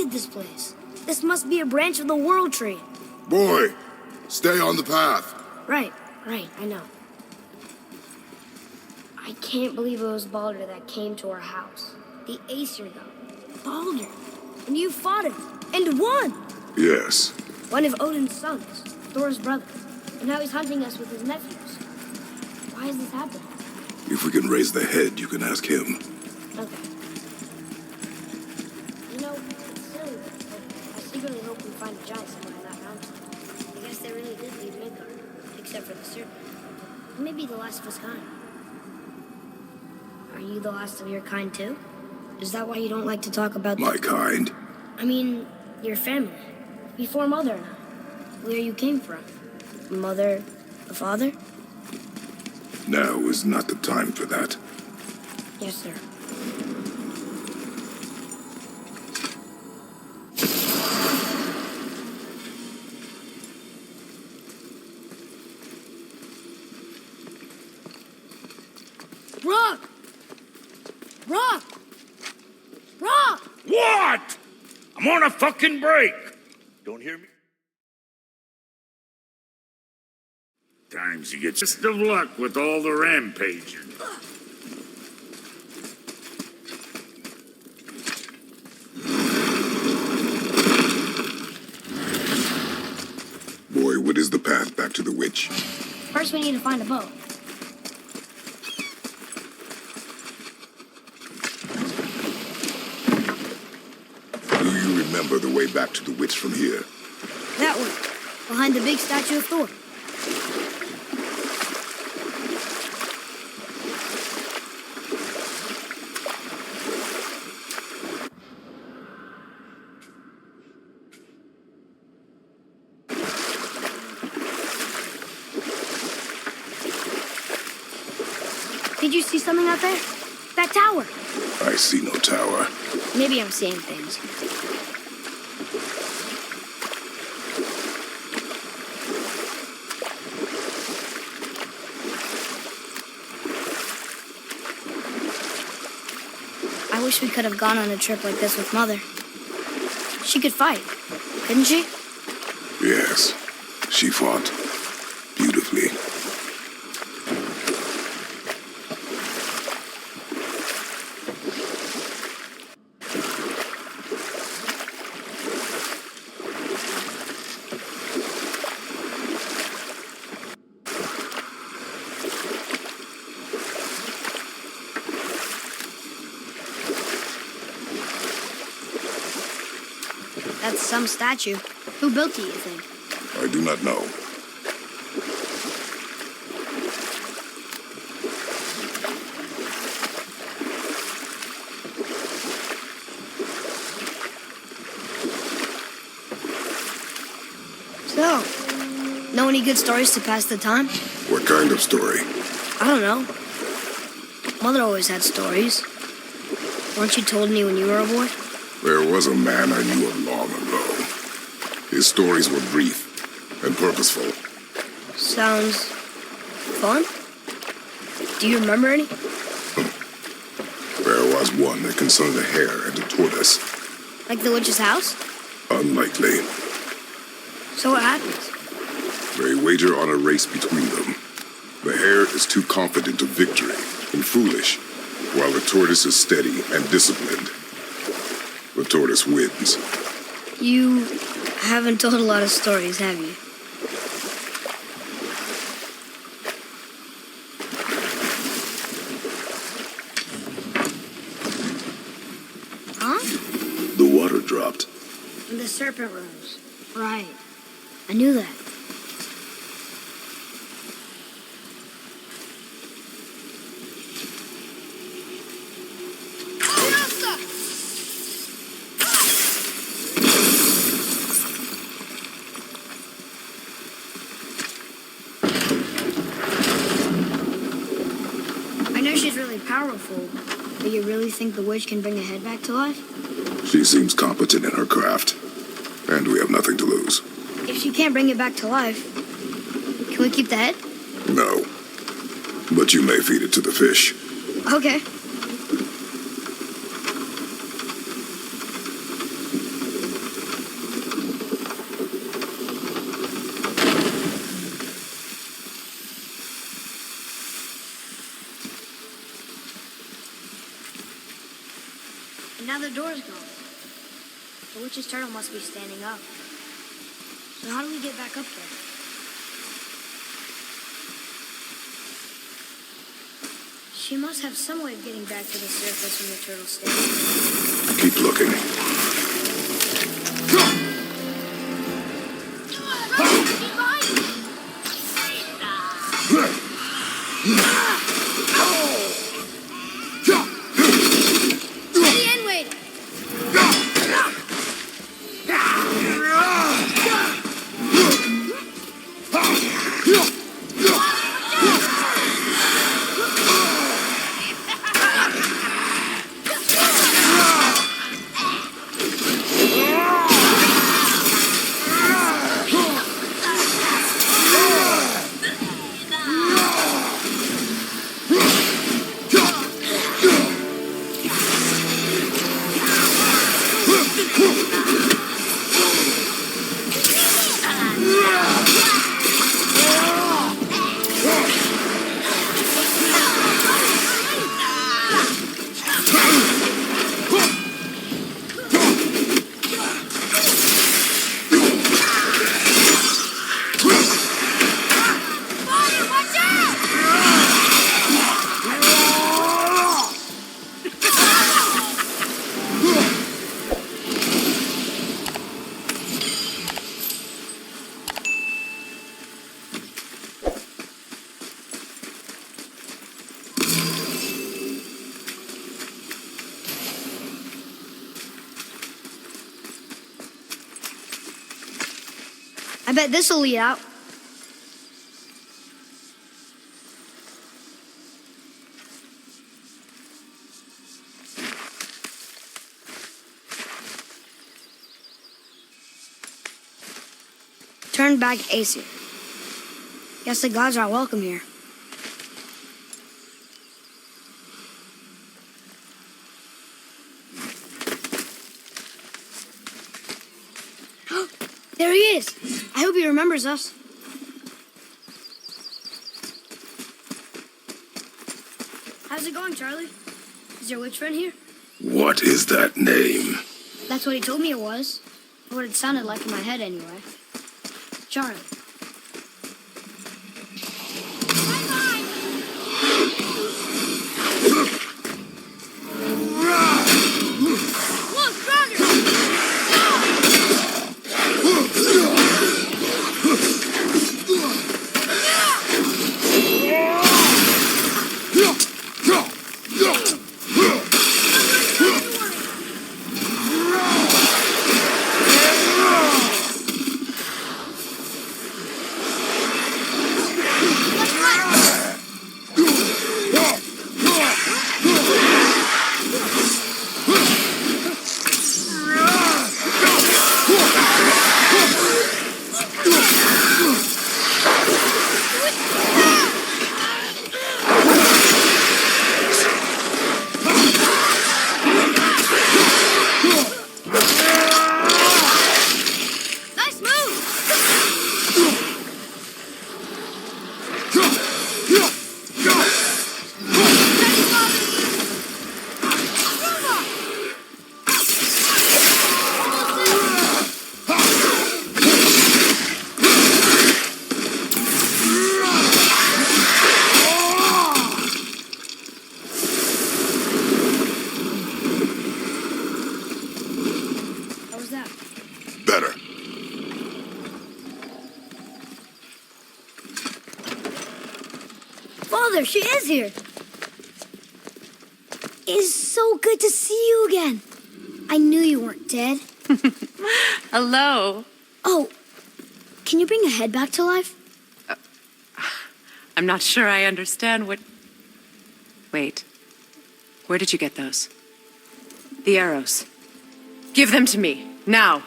hate this place. This must be a branch of the World Tree. Boy, stay on the path. Right, I know. I can't believe it was Baldur that came to our house. The Aesir god. Baldur. And you fought him. And won! Yes. One of Odin's sons. Thor's brother. And now he's hunting us with his nephews. Why is this happening? If we can raise the head, you can ask him. Okay. You know, it's silly, but I secretly hope we find a giant somewhere in that mountain. I guess they really did leave Midgard, except for the serpent. Maybe the last of his kind. Are you the last of your kind too? Is that why you don't like to talk about my kind? I mean, your family. Before Mother and I. Where you came from. Mother, the father? Now is not the time for that. Yes, sir. Rock! Rock! Rock! What? I'm on a fucking break. Don't hear me? Times you get best of luck with all the rampaging. Boy, what is the path back to the witch? First we need to find a boat. Do you remember the way back to the witch from here? That one. Behind the big statue of Thor. Did you see something out there? That tower. I see no tower. Maybe I'm seeing things. I wish we could have gone on a trip like this with Mother. She could fight, couldn't she? Yes, she fought beautifully. That's some statue. Who built it, you think? I do not know. So, know any good stories to pass the time? What kind of story? I don't know. Mother always had stories. Weren't you told any when you were a boy? There was a man I knew of long ago. His stories were brief and purposeful. Sounds fun. Do you remember any? There was one that concerned a hare and a tortoise. Like the witch's house? Unlikely. So what happens? They wager on a race between them. The hare is too confident of victory and foolish, while the tortoise is steady and disciplined. The tortoise wins. You haven't told a lot of stories, have you? Huh? The water dropped. And the serpent rose. Right. I knew that. I know she's really powerful, but you really think the witch can bring a head back to life? She seems competent in her craft, and we have nothing to lose. If she can't bring it back to life, can we keep the head? No, but you may feed it to the fish. Okay. now the door's gone. The witch's turtle must be standing up. So how do we get back up there? She must have some way of getting back to the surface when the turtle stands. Keep looking. I bet this'll lead out. Turn back Aesir. Guess the gods are welcome here. There he is. I hope he remembers us. How's it going, Charlie? Is your witch friend here? What is that name? That's what he told me it was. Or what it sounded like in my head anyway. Charlie. Father, she is here. It's so good to see you again. I knew you weren't dead. Hello. Oh, can you bring a head back to life? I'm not sure I understand what... Wait. Where did you get those? The arrows. Give them to me, now.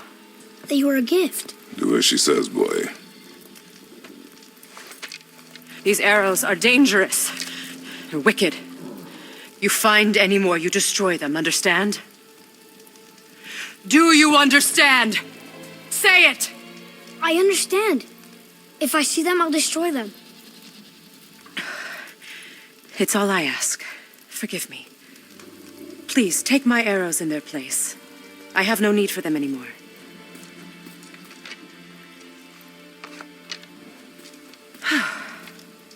They were a gift. Do as she says, boy. These arrows are dangerous. They're wicked. You find any more, you destroy them, understand? Do you understand? Say it! I understand. If I see them, I'll destroy them. It's all I ask. Forgive me. Please, take my arrows in their place. I have no need for them anymore.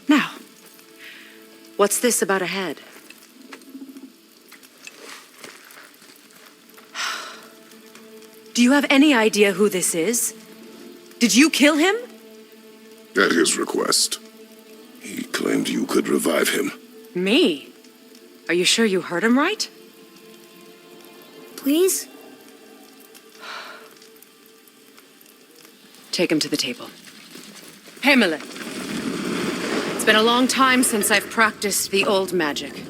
Now, what's this about a head? Do you have any idea who this is? Did you kill him? At his request. He claimed you could revive him. Me? Are you sure you heard him right? Please? Take him to the table. Kامlة. It's been a long time since I've practiced the old magic.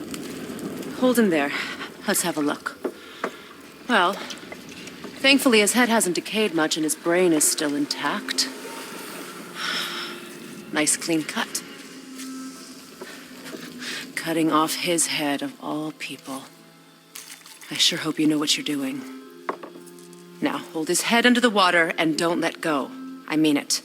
Hold him there. Let's have a look. Well, thankfully his head hasn't decayed much and his brain is still intact. Nice clean cut. Cutting off his head of all people. I sure hope you know what you're doing. Now, hold his head under the water and don't let go. I mean it.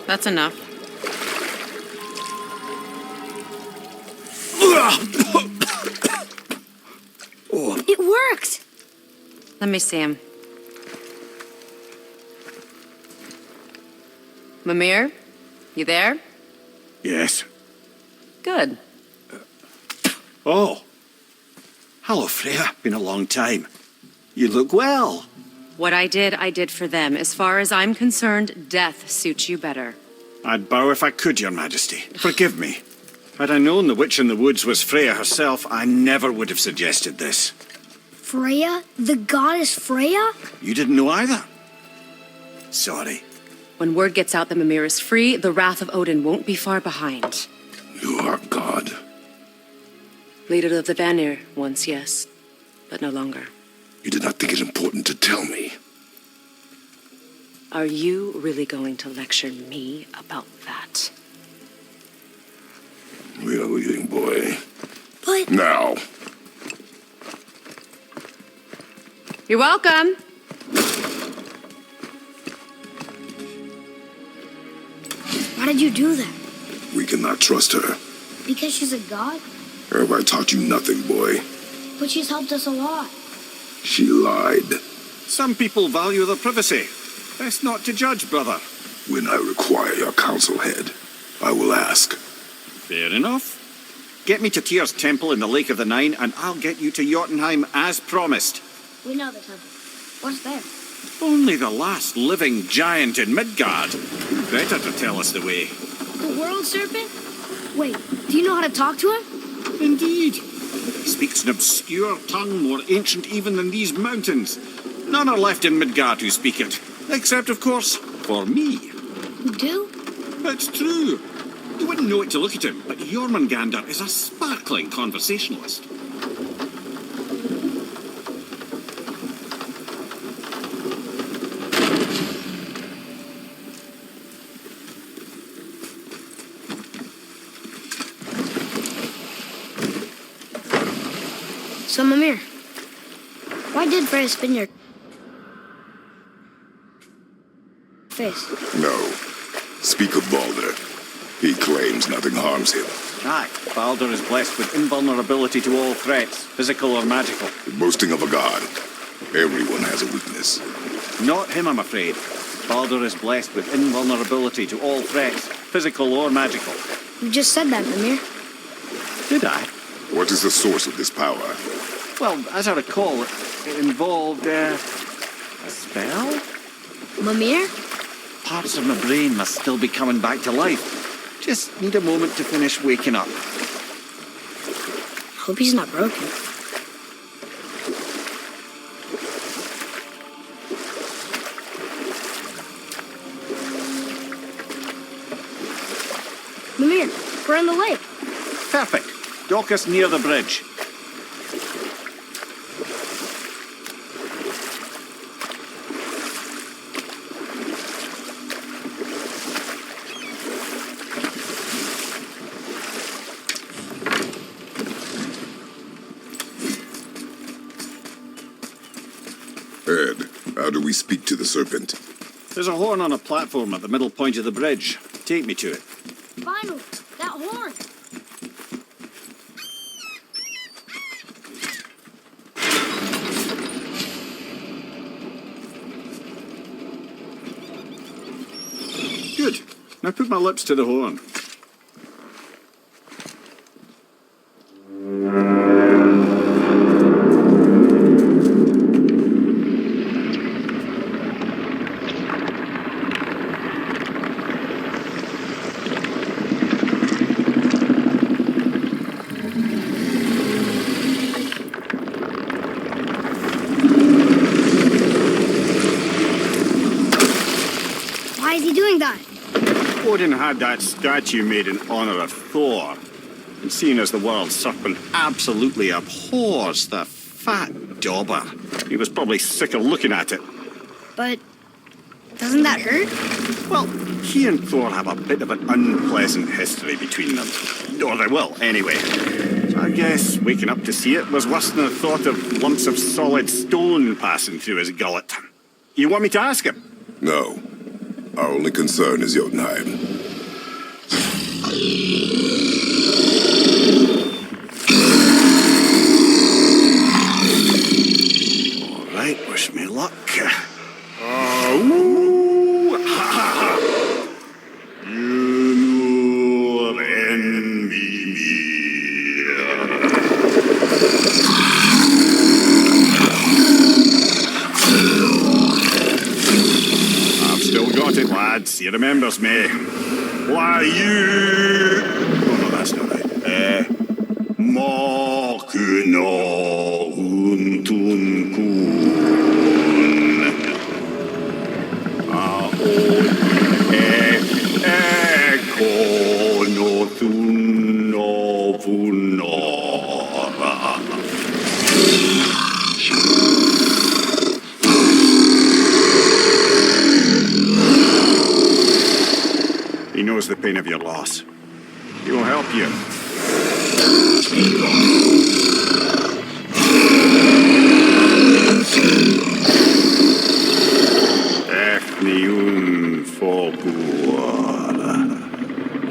That's enough. It worked! Let me see him. Mimir, you there? Yes. Good. Oh. Hello, Freya. Been a long time. You look well. What I did for them. As far as I'm concerned, death suits you better. I'd bow if I could, Your Majesty. Forgive me. Had I known the witch in the woods was Freya herself, I never would have suggested this. Freya? The goddess Freya? You didn't know either? Sorry. When word gets out that Mimir is free, the wrath of Odin won't be far behind. You are God. Leader of the Vanir, once, yes, but no longer. You did not think it important to tell me. Are you really going to lecture me about that? We are leaving, boy. But... Now. You're welcome. Why did you do that? We cannot trust her. Because she's a god? Have I taught you nothing, boy? But she's helped us a lot. She lied. Some people value their privacy. Best not to judge, brother. When I require your council head, I will ask. Fair enough. Get me to Tyr's temple in the Lake of the Nine, and I'll get you to Jotunheim as promised. We know the temple. What's there? Only the last living giant in Midgard. Who better to tell us the way? The world serpent? Wait, do you know how to talk to him? Indeed. He speaks an obscure tongue more ancient even than these mountains. None are left in Midgard who speak it. Except, of course, for me. You do? It's true. You wouldn't know it to look at him, but Jormungandr is a sparkling conversationalist. So, Mimir, why did Freya spin your face? No. Speak of Baldur. He claims nothing harms him. Aye, Baldur is blessed with invulnerability to all threats, physical or magical. The boasting of a god. Everyone has a weakness. Not him, I'm afraid. Baldur is blessed with invulnerability to all threats, physical or magical. You just said that, Mimir. Did I? What is the source of this power? Well, as I recall, it involved, a spell? Mimir? Parts of my brain must still be coming back to life. Just need a moment to finish waking up. Hope he's not broken. Mimir, we're on the lake. Perfect. Dock us near the bridge. How do we speak to the serpent? There's a horn on a platform at the middle point of the bridge. Take me to it. Finally, that horn! Good. Now put my lips to the horn. Why is he doing that? Odin had that statue made in honor of Thor. And seeing as the world serpent absolutely abhors the fat dauber, he was probably sick of looking at it. But doesn't that hurt? Well, he and Thor have a bit of an unpleasant history between them. Or they will, anyway. So I guess waking up to see it was worse than the thought of lumps of solid stone passing through his gullet. You want me to ask him? No. Our only concern is Jotunheim. All right, wish me luck. Woo! Ha ha ha! You envy me. I've still got it, lads. He remembers me. Why you? Oh no, that's not right. Makuna untunkun. He knows the pain of your loss. He will help you.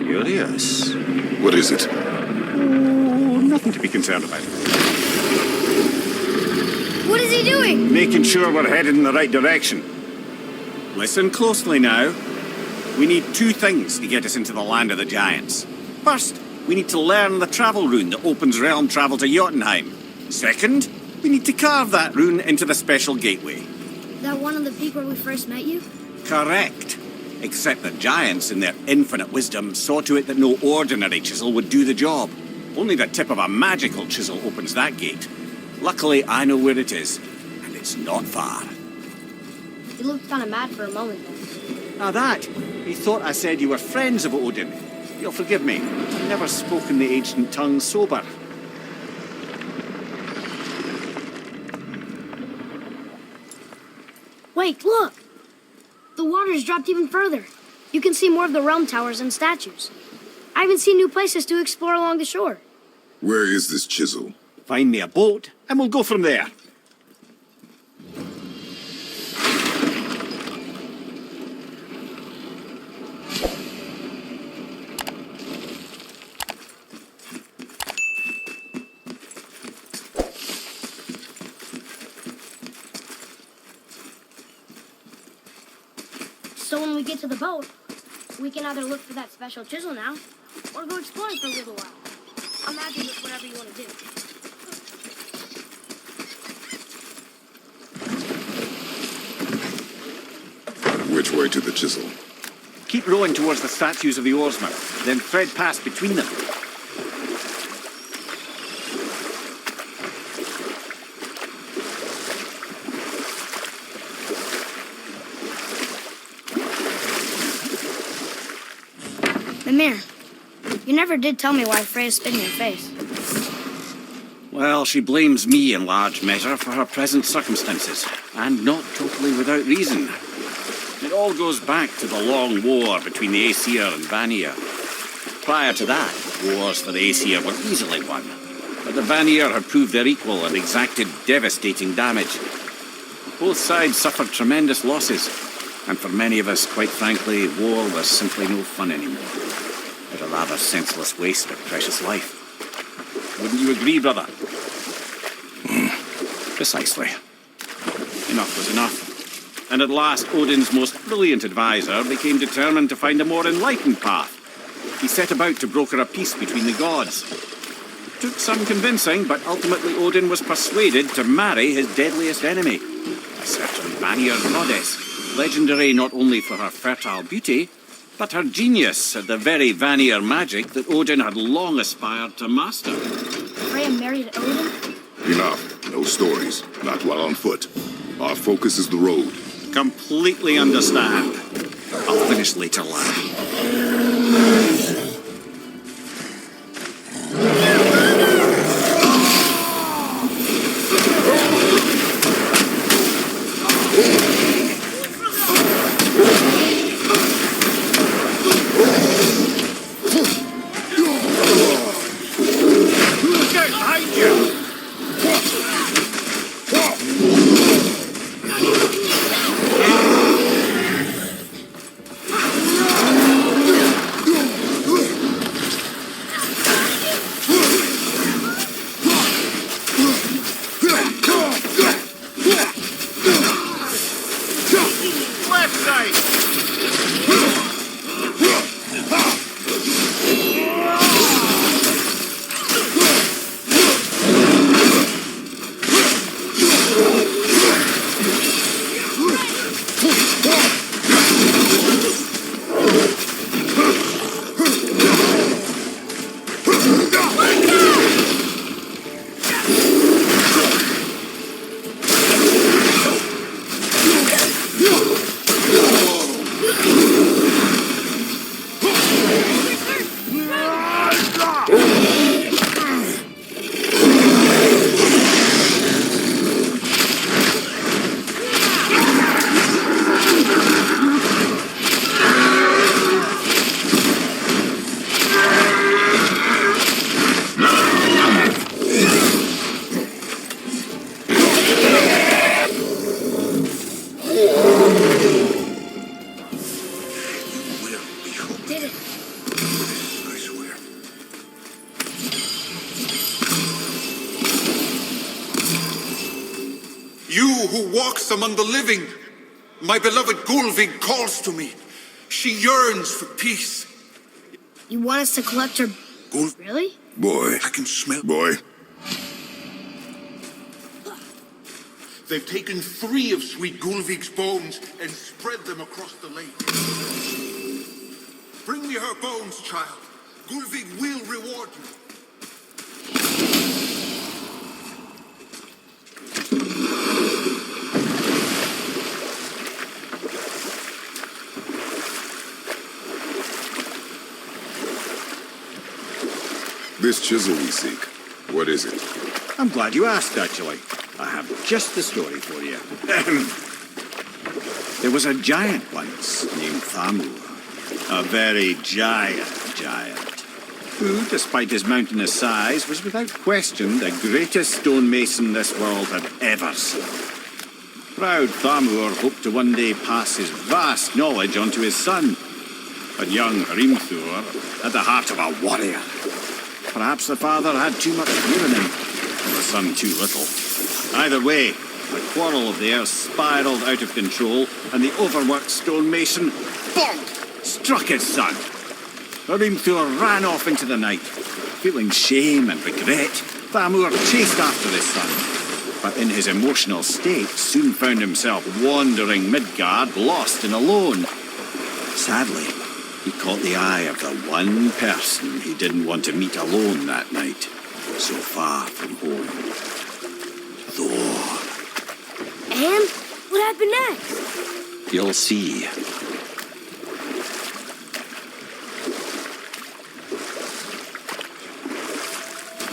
Curious. What is it? Oh, nothing to be concerned about. What is he doing? Making sure we're headed in the right direction. Listen closely now. We need two things to get us into the land of the giants. First, we need to learn the travel rune that opens realm travel to Jotunheim. Second, we need to carve that rune into the special gateway. That one on the peak where we first met you? Correct. Except that giants, in their infinite wisdom, saw to it that no ordinary chisel would do the job. Only the tip of a magical chisel opens that gate. Luckily, I know where it is, and it's not far. You looked kind of mad for a moment there. Now that, he thought I said you were friends of Odin. You'll forgive me. I've never spoken the ancient tongue sober. Wait, look! The water's dropped even further. You can see more of the realm towers and statues. I even see new places to explore along the shore. Where is this chisel? Find me a boat, and we'll go from there. So when we get to the boat, we can either look for that special chisel now, or go exploring for a little while. I'm happy with whatever you want to do. Which way to the chisel? Keep rowing towards the statues of the oarsmen, then thread past between them. Mimir, you never did tell me why Freya spit in your face. Well, she blames me in large measure for her present circumstances, and not totally without reason. It all goes back to the long war between the Aesir and Vanir. Prior to that, wars for the Aesir were easily won, but the Vanir had proved their equal and exacted devastating damage. Both sides suffered tremendous losses, and for many of us, quite frankly, war was simply no fun anymore. But a rather senseless waste of precious life. Wouldn't you agree, brother? Precisely. Enough was enough. And at last, Odin's most brilliant advisor became determined to find a more enlightened path. He set about to broker a peace between the gods. It took some convincing, but ultimately Odin was persuaded to marry his deadliest enemy, a certain Vanir goddess, legendary not only for her fertile beauty, but her genius at the very Vanir magic that Odin had long aspired to master. Freya married Odin? Enough. No stories. Not while on foot. Our focus is the road. Completely understand. I'll finish later, lad. Among the living, my beloved Gullveig calls to me. She yearns for peace. You want us to collect her... Really? Boy. I can smell... Boy. They've taken 3 of sweet Gullveig's bones and spread them across the lake. Bring me her bones, child. Gullveig will reward you. This chisel we seek, what is it? I'm glad you asked, actually. I have just the story for you. There was a giant once named Thamur. A very giant, who, despite his mountainous size, was without question the greatest stonemason this world had ever seen. Proud Thamur hoped to one day pass his vast knowledge on to his son. But young Hrimthur had the heart of a warrior. Perhaps the father had too much fear in him, and the son too little. Either way, the quarrel of theirs spiraled out of control, and the overworked stonemason, bonk, struck his son. Hrimthur ran off into the night. Feeling shame and regret, Thamur chased after his son, but in his emotional state soon found himself wandering Midgard, lost and alone. Sadly, he caught the eye of the one person he didn't want to meet alone that night, so far from home. Thor. And? What happened next? You'll see.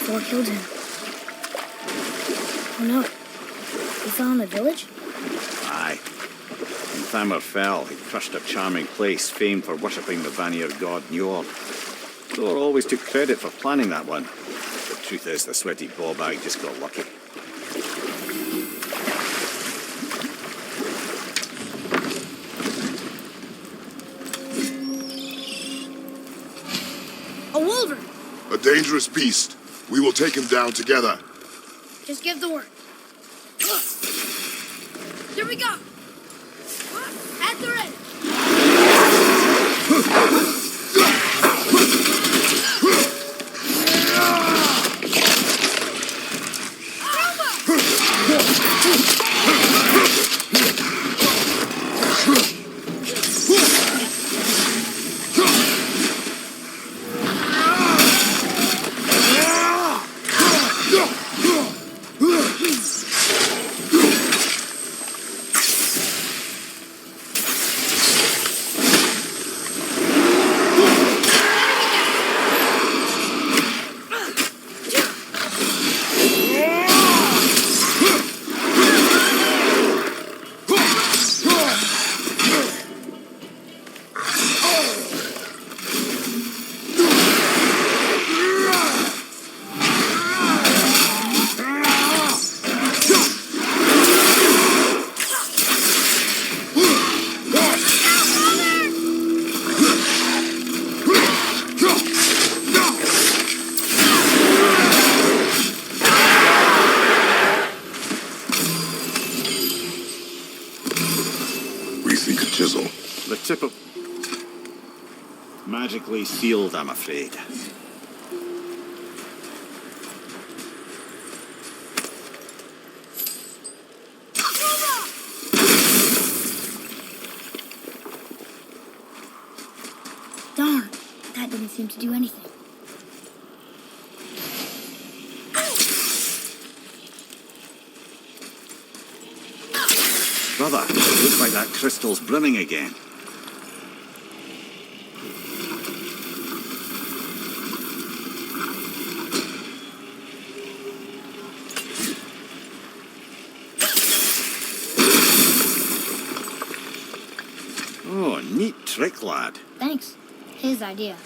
Thor killed him. Oh no. He fell in the village? Aye. When Thamur fell, he crushed a charming place famed for worshipping the Vanir god Njord. Thor always took credit for planning that one. The truth is, the sweaty ballbag just got lucky. A wolverine! A dangerous beast. We will take him down together. Just give the word. Here we go! At the ready! Magically sealed, I'm afraid. Darn, that didn't seem to do anything. Brother, it looks like that crystal's brimming again. Oh, neat trick, lad. Thanks. His idea.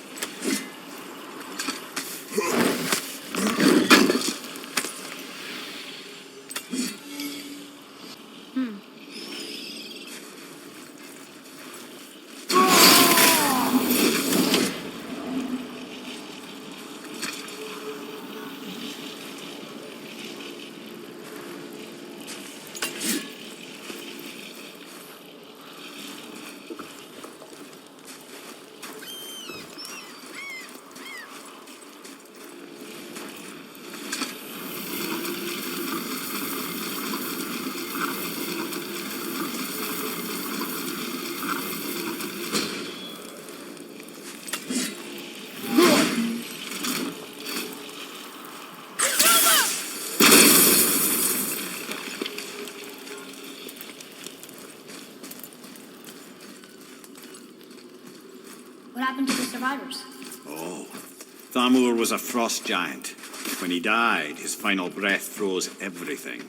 What happened to the survivors? Oh, Thamur was a frost giant. When he died, his final breath froze everything.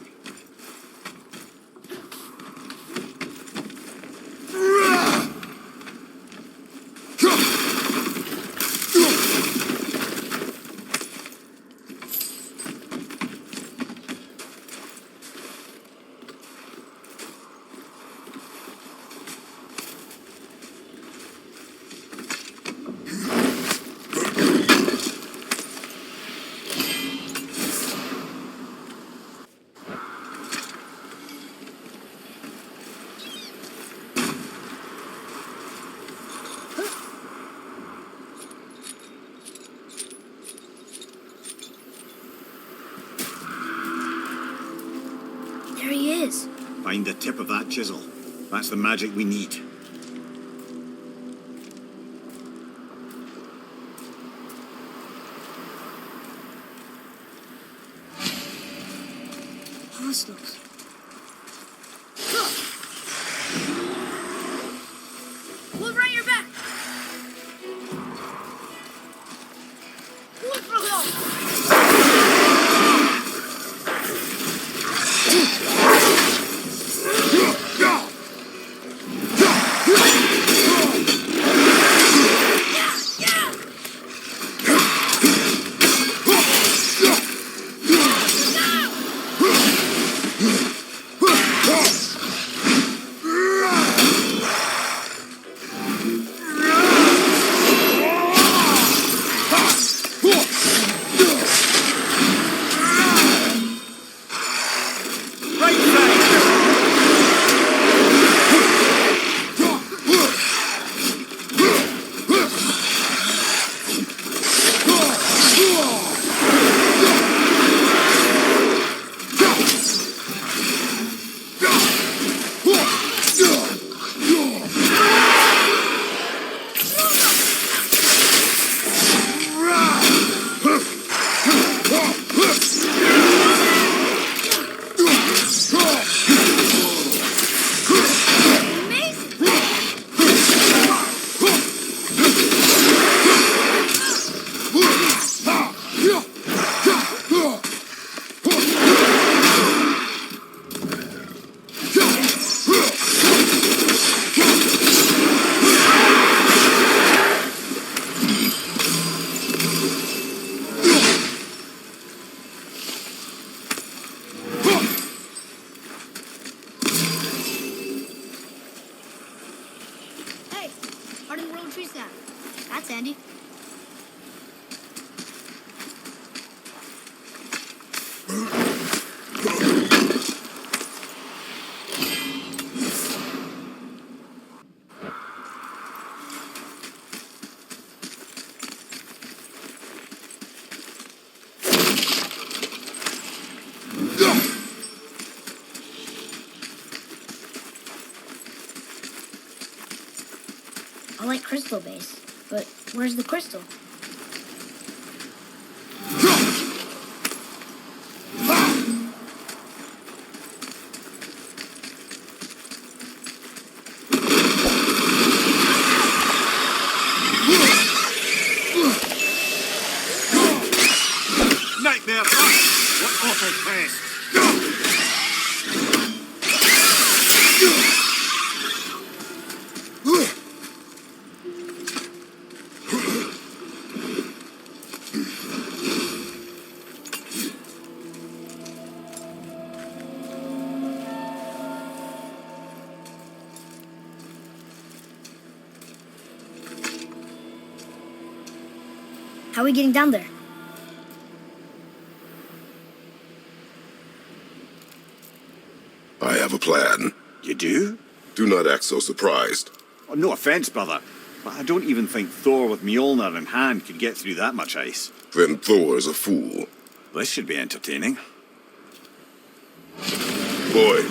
There he is. Find the tip of that chisel. That's the magic we need. Hostiles. Look right your back. Look for help. white crystal base. But where's the crystal? Nightmare! What awful pest! How are we getting down there? I have a plan. You do? Do not act so surprised. Oh, no offence, brother, but I don't even think Thor with Mjolnir in hand could get through that much ice. Then Thor is a fool. This should be entertaining. Boy,